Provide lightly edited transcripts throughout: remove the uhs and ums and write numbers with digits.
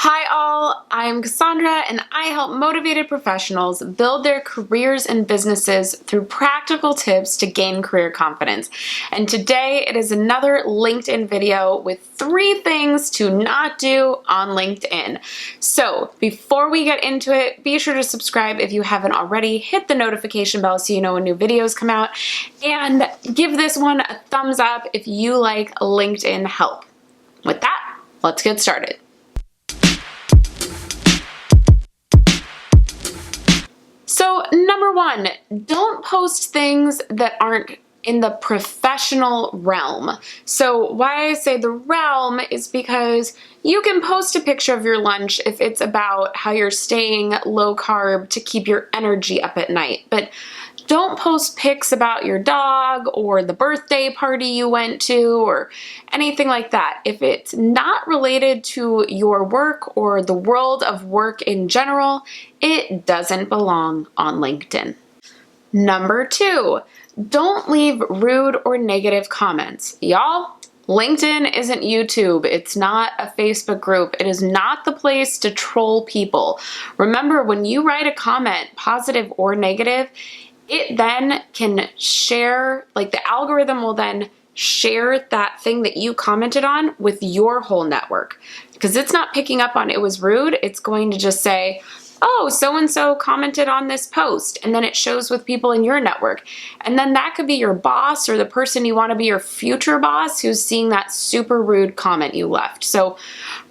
Hi all, I'm Cassandra and I help motivated professionals build their careers and businesses through practical tips to gain career confidence. And today it is another LinkedIn video with 3 things to not do on LinkedIn. So before we get into it, be sure to subscribe if you haven't already, hit the notification bell so you know when new videos come out, and give this one a thumbs up if you like LinkedIn help. With that, let's get started. So number 1, don't post things that aren't in the professional realm. So why I say the realm is because you can post a picture of your lunch if it's about how you're staying low carb to keep your energy up at night. But don't post pics about your dog or the birthday party you went to or anything like that. If it's not related to your work or the world of work in general, it doesn't belong on LinkedIn. Number 2, don't leave rude or negative comments. Y'all, LinkedIn isn't YouTube. It's not a Facebook group. It is not the place to troll people. Remember, when you write a comment, positive or negative, it then can share, like the algorithm will then share that thing that you commented on with your whole network. Because it's not picking up on it was rude, it's going to just say, oh, so-and-so commented on this post, and then it shows with people in your network. And then that could be your boss or the person you want to be your future boss who's seeing that super rude comment you left. So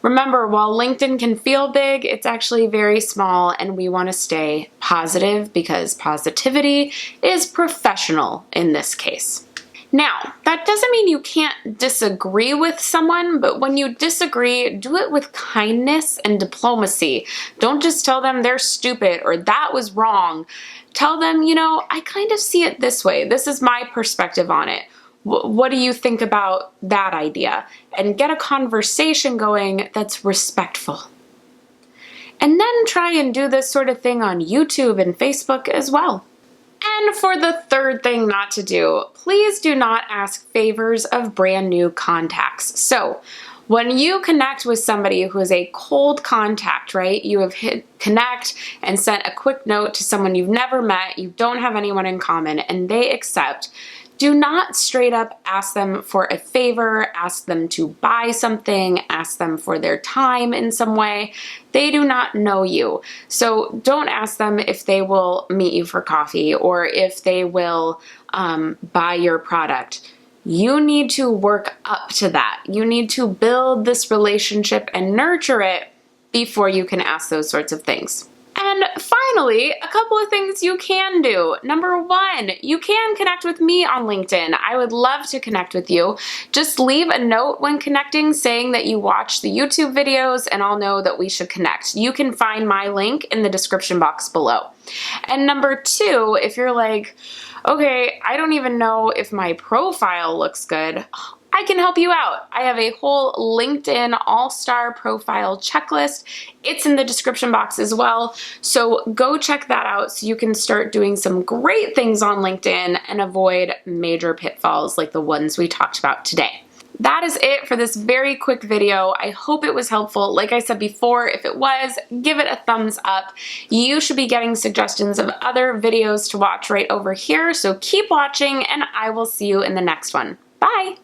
remember, while LinkedIn can feel big, it's actually very small, and we want to stay positive because positivity is professional in this case. Now, that doesn't mean you can't disagree with someone, but when you disagree, do it with kindness and diplomacy. Don't just tell them they're stupid or that was wrong. Tell them, you know, I kind of see it this way. This is my perspective on it. What do you think about that idea? And get a conversation going that's respectful. And then try and do this sort of thing on YouTube and Facebook as well. And for the 3rd thing not to do, please do not ask favors of brand new contacts. So when you connect with somebody who is a cold contact, right? You have hit connect and sent a quick note to someone you've never met, you don't have anyone in common, and they accept. Do not straight up ask them for a favor, ask them to buy something, ask them for their time in some way. They do not know you. So don't ask them if they will meet you for coffee or if they will buy your product. You need to work up to that. You need to build this relationship and nurture it before you can ask those sorts of things. And finally, a couple of things you can do. Number 1, you can connect with me on LinkedIn. I would love to connect with you. Just leave a note when connecting saying that you watch the YouTube videos and I'll know that we should connect. You can find my link in the description box below. And number 2, if you're like, okay, I don't even know if my profile looks good, I can help you out. I have a whole LinkedIn all-star profile checklist. It's in the description box as well. So go check that out so you can start doing some great things on LinkedIn and avoid major pitfalls like the ones we talked about today. That is it for this very quick video. I hope it was helpful. Like I said before, if it was, give it a thumbs up. You should be getting suggestions of other videos to watch right over here. So keep watching and I will see you in the next one. Bye.